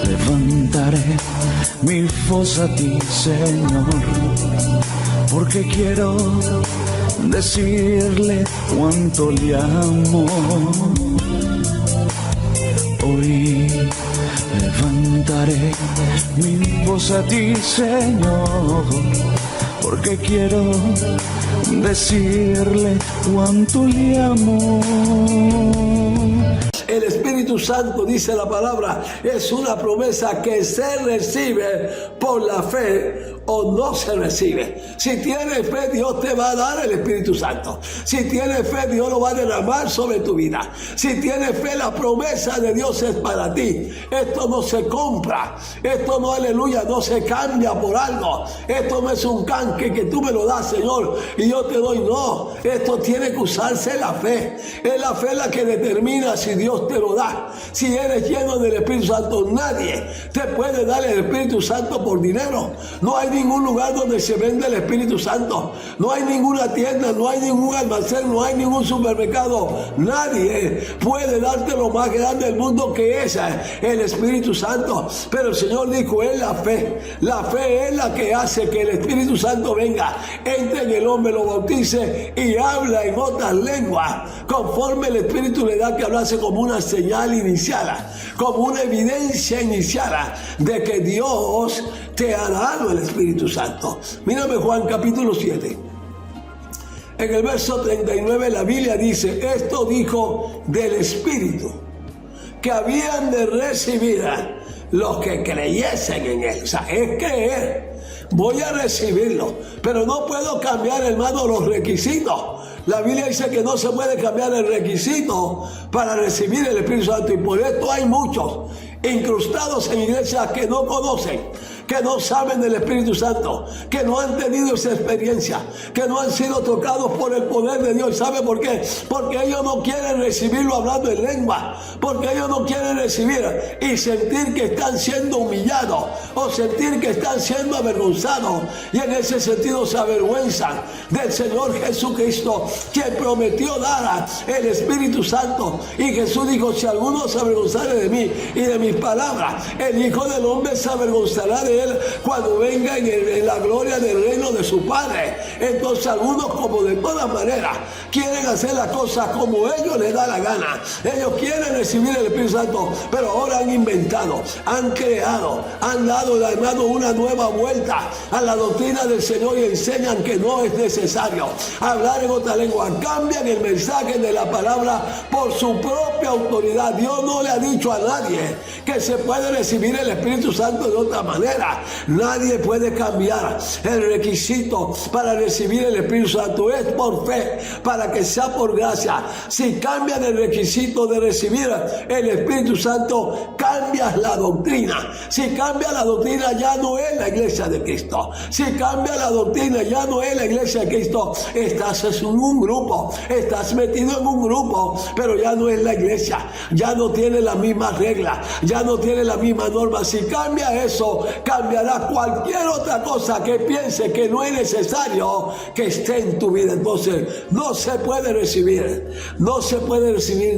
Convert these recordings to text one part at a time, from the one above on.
levantaré mi voz a ti, Señor, porque quiero decirle cuánto le amo. Hoy levantaré mi voz a ti, Señor, porque quiero decirle cuánto le amo. El Espíritu Santo, dice la palabra, es una promesa que se recibe por la fe o no se recibe. Si tienes fe, Dios te va a dar el Espíritu Santo. Si tienes fe, Dios lo va a derramar sobre tu vida. Si tienes fe, la promesa de Dios es para ti. Esto no se compra. Esto no, aleluya, no se cambia por algo. Esto no es un canque que tú me lo das, Señor, y yo te doy. No, esto tiene que usarse la fe. Es la fe la que determina si Dios te lo da. Si eres lleno del Espíritu Santo, nadie te puede dar el Espíritu Santo por dinero. No hay ningún lugar donde se vende el Espíritu Santo. No hay ninguna tienda, no hay ningún almacén, no hay ningún supermercado. Nadie puede darte lo más grande del mundo, que es el Espíritu Santo. Pero el Señor dijo, es la fe. La fe es la que hace que el Espíritu Santo venga, entre en el hombre, lo bautice y habla en otras lenguas, conforme el Espíritu le da que hablase, como una señal inicial, como una evidencia inicial de que Dios te ha dado el Espíritu Santo. Mírame Juan capítulo 7. En el verso 39 la Biblia dice, esto dijo del Espíritu que habían de recibir los que creyesen en él. O sea, es creer. Voy a recibirlo, pero no puedo cambiar, hermano, los requisitos. La Biblia dice que no se puede cambiar el requisito para recibir el Espíritu Santo, y por esto hay muchos incrustados en iglesias que no conocen, que no saben del Espíritu Santo, que no han tenido esa experiencia, que no han sido tocados por el poder de Dios. ¿Sabe por qué? Porque ellos no quieren recibirlo hablando en lengua, porque ellos no quieren recibir y sentir que están siendo humillados o sentir que están siendo avergonzados, y en ese sentido se avergüenzan del Señor Jesucristo, quien prometió dar el Espíritu Santo. Y Jesús dijo, si alguno se avergonzare de mí y de mis palabras, el Hijo del Hombre se avergonzará de él cuando venga en la gloria del reino de su Padre. Entonces algunos, como de todas maneras quieren hacer las cosas como ellos les da la gana, ellos quieren recibir el Espíritu Santo, pero ahora han inventado, han creado, han dado una nueva vuelta a la doctrina del Señor y enseñan que no es necesario hablar en otra lengua. Cambian el mensaje de la palabra por su propia autoridad. Dios no le ha dicho a nadie que se puede recibir el Espíritu Santo de otra manera. Nadie puede cambiar el requisito para recibir el Espíritu Santo. Es por fe, para que sea por gracia. Si cambian el requisito de recibir el Espíritu Santo, cambias la doctrina. Si cambia la doctrina, ya no es la iglesia de Cristo. Si cambia la doctrina, ya no es la iglesia de Cristo. Estás en un grupo, estás metido en un grupo, pero ya no es la iglesia. Ya no tiene la misma regla, ya no tiene la misma norma. Si cambia eso, cambiará cualquier otra cosa que piense que no es necesario que esté en tu vida. Entonces no se puede recibir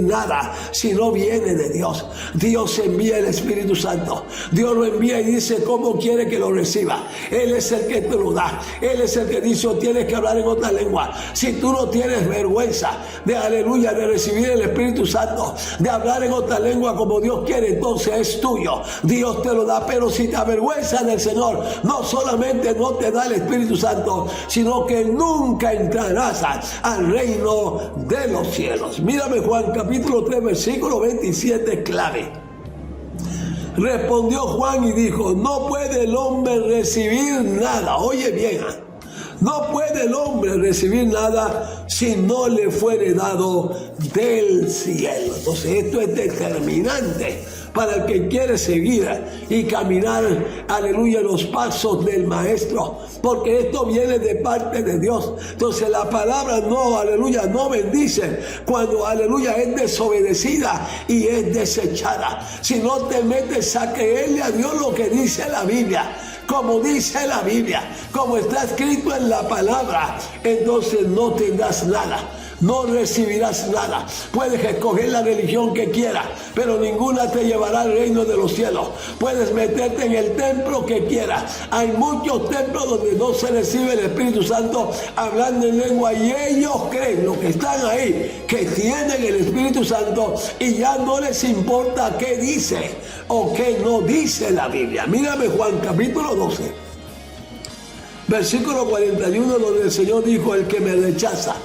nada si no viene de Dios. Dios envía el Espíritu Santo, Dios lo envía y dice cómo quiere que lo reciba. Él es el que te lo da, Él es el que dice, tienes que hablar en otra lengua. Si tú no tienes vergüenza de, aleluya, de recibir el Espíritu Santo, de hablar en otra lengua como Dios quiere, entonces es tuyo, Dios te lo da. Pero si te avergüenzas del Señor, no solamente no te da el Espíritu Santo, sino que nunca entrarás al reino de los cielos. Mírame Juan capítulo 3 versículo 27, clave. Respondió Juan y dijo, no puede el hombre recibir nada. Oye bien, no puede el hombre recibir nada si no le fuere dado del cielo. Entonces esto es determinante para el que quiere seguir y caminar, aleluya, los pasos del Maestro, porque esto viene de parte de Dios. Entonces la palabra no, aleluya, no bendice cuando, aleluya, es desobedecida y es desechada. Si no te metes a creerle a Dios lo que dice la Biblia, como dice la Biblia, como está escrito en la palabra, entonces no tendrás nada. no recibirás nada. Puedes escoger la religión que quieras, pero ninguna te llevará al reino de los cielos. Puedes meterte en el templo que quieras. Hay muchos templos donde no se recibe el Espíritu Santo hablando en lengua, y ellos creen, los que están ahí, que tienen el Espíritu Santo, y ya no les importa qué dice o qué no dice la Biblia. Mírame Juan capítulo 12, versículo 41, donde el Señor dijo: el que me rechaza,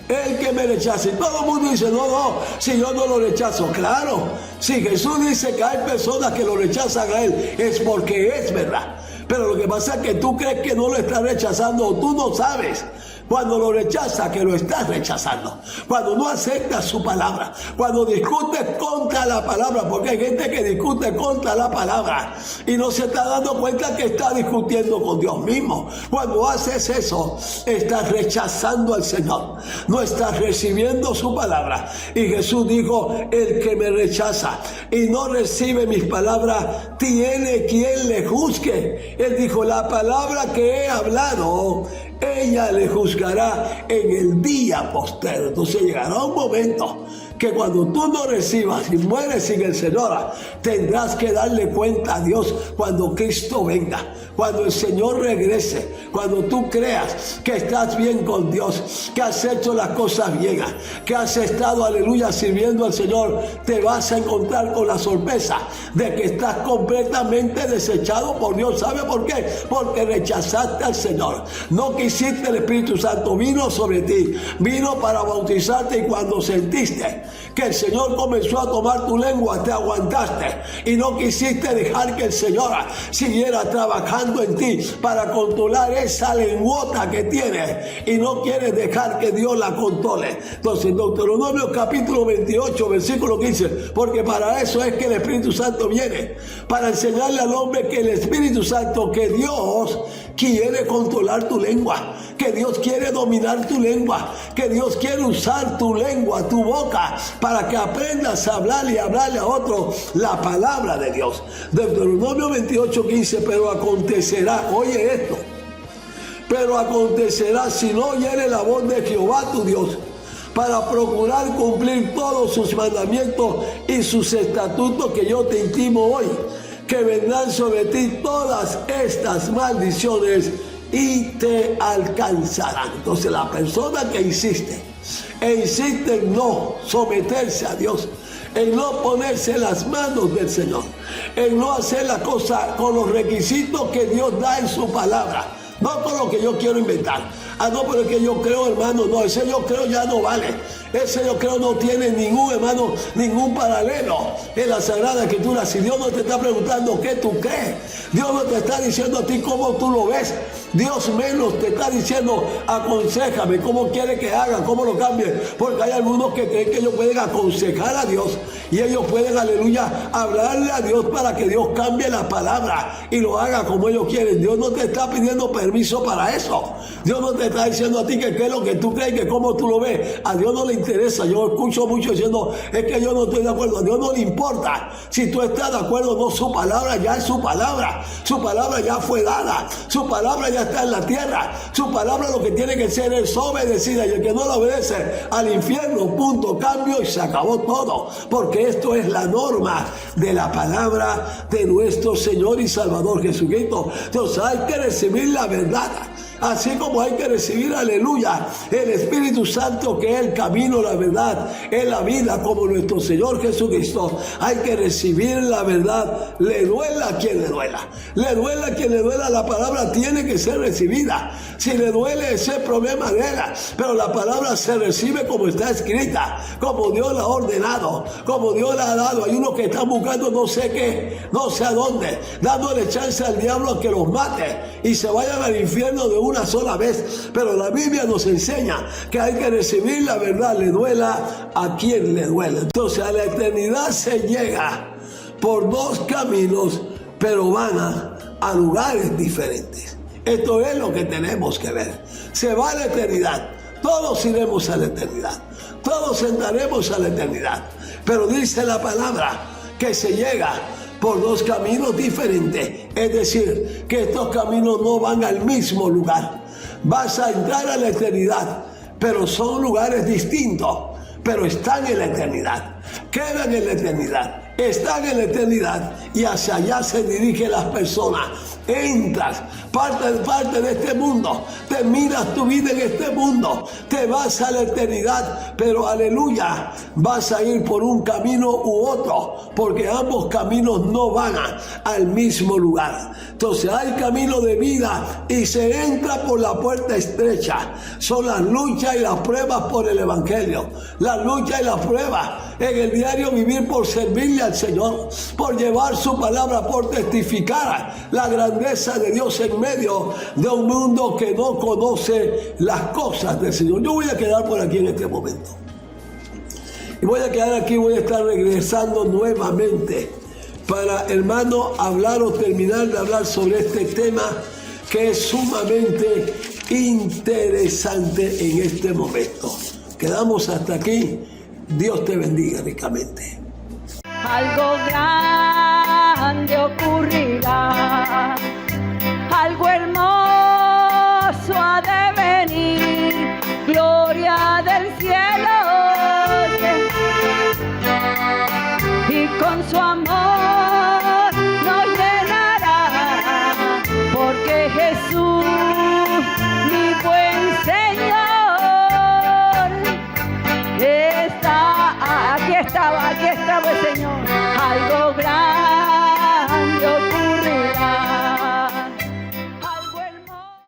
el que me rechaza. Y todo el mundo dice: no, si yo no lo rechazo. Claro, si Jesús dice que hay personas que lo rechazan a Él, es porque es verdad. Pero lo que pasa es que tú crees que no lo estás rechazando, o tú no sabes cuando lo rechazas que lo estás rechazando. Cuando no aceptas su palabra, cuando discutes contra la palabra, porque hay gente que discute contra la palabra y no se está dando cuenta que está discutiendo con Dios mismo. Cuando haces eso, estás rechazando al Señor, no estás recibiendo su palabra. Y Jesús dijo: el que me rechaza y no recibe mis palabras, tiene quien le juzgue. Él dijo: la palabra que he hablado, ella le juzgará en el día postero. Entonces llegará un momento que cuando tú no recibas y mueres sin el Señor, tendrás que darle cuenta a Dios cuando Cristo venga, cuando el Señor regrese, cuando tú creas que estás bien con Dios, que has hecho las cosas bien, que has estado, aleluya, sirviendo al Señor. Te vas a encontrar con la sorpresa de que estás completamente desechado por Dios. ¿Sabe por qué? Porque rechazaste al Señor, no quisiste el Espíritu Santo. Vino sobre ti, vino para bautizarte, y cuando sentiste que el Señor comenzó a tomar tu lengua, te aguantaste y no quisiste dejar que el Señor siguiera trabajando en ti para controlar esa lenguota que tienes, y no quieres dejar que Dios la controle. Entonces, en Deuteronomio capítulo 28, versículo 15, porque para eso es que el Espíritu Santo viene, para enseñarle al hombre que el Espíritu Santo, que Dios quiere controlar tu lengua, que Dios quiere dominar tu lengua, que Dios quiere usar tu lengua, tu boca, para que aprendas a hablar y hablarle a otro la palabra de Dios. Deuteronomio 28, 15, pero acontecerá, oye esto, pero acontecerá si no oyere la voz de Jehová tu Dios, para procurar cumplir todos sus mandamientos y sus estatutos que yo te intimo hoy, que vendrán sobre ti todas estas maldiciones y te alcanzarán. Entonces, la persona que insiste en no someterse a Dios, en no ponerse en las manos del Señor, en no hacer la cosa con los requisitos que Dios da en su palabra, no con lo que yo quiero inventar. No, pero es que yo creo, hermano, no, ese yo creo ya no vale. Ese yo creo no tiene ningún, hermano, ningún paralelo en la Sagrada Escritura. Si Dios no te está preguntando qué tú crees, Dios no te está diciendo a ti cómo tú lo ves, Dios menos te está diciendo: aconséjame, cómo quiere que haga, cómo lo cambie. Porque hay algunos que creen que ellos pueden aconsejar a Dios, y ellos pueden, aleluya, hablarle a Dios para que Dios cambie la palabra y lo haga como ellos quieren. Dios no te está pidiendo permiso para eso. Dios no te está diciendo a ti que qué es lo que tú crees, que cómo tú lo ves. A Dios no le interesa. Yo escucho mucho diciendo: es que yo no estoy de acuerdo. A Dios no le importa si tú estás de acuerdo o no. Su palabra ya es su palabra. Su palabra ya fue dada. Su palabra ya está en la tierra. Su palabra lo que tiene que ser es obedecida, y el que no la obedece, al infierno, punto, cambio, y se acabó todo. Porque esto es la norma de la palabra de nuestro Señor y Salvador Jesucristo. Entonces hay que recibir la verdad, así como hay que recibir, aleluya, el Espíritu Santo, que es el camino, la verdad, es la vida, como nuestro Señor Jesucristo. Hay que recibir la verdad, le duela a quien le duela, le duela a quien le duela. La palabra tiene que ser recibida. Si le duele, ese problema de él, pero la palabra se recibe como está escrita, como Dios la ha ordenado, como Dios la ha dado. Hay unos que están buscando no sé qué, no sé a dónde, dándole chance al diablo a que los mate y se vayan al infierno de una sola vez. Pero la Biblia nos enseña que hay que recibir la verdad, le duela a quien le duele. Entonces, a la eternidad se llega por dos caminos, pero van a lugares diferentes. Esto es lo que tenemos que ver. Se va a la eternidad. Todos iremos a la eternidad. Todos entraremos a la eternidad. Pero dice la palabra que se llega por dos caminos diferentes. Es decir, que estos caminos no van al mismo lugar. Vas a entrar a la eternidad, pero son lugares distintos, pero están en la eternidad, quedan en la eternidad, están en la eternidad y hacia allá se dirigen las personas. Entras, parte de este mundo, terminas tu vida en este mundo, te vas a la eternidad, pero aleluya, vas a ir por un camino u otro, porque ambos caminos no van al mismo lugar. Entonces hay camino de vida y se entra por la puerta estrecha. Son las luchas y las pruebas por el evangelio, las luchas y las pruebas en el diario vivir por servirle al Señor, por llevar su palabra, por testificar la grandeza de Dios en medio de un mundo que no conoce las cosas del Señor. Yo voy a quedar por aquí en este momento. Y voy a quedar aquí, voy a estar regresando nuevamente para, hermano, hablar o terminar de hablar sobre este tema que es sumamente interesante en este momento. Quedamos hasta aquí. Dios te bendiga ricamente. Algo grande ocurrirá, algo hermoso ha de venir, gloria del cielo, y con su amor nos llenará, porque Jesús, mi buen Señor, aquí estaba el Señor, algo grande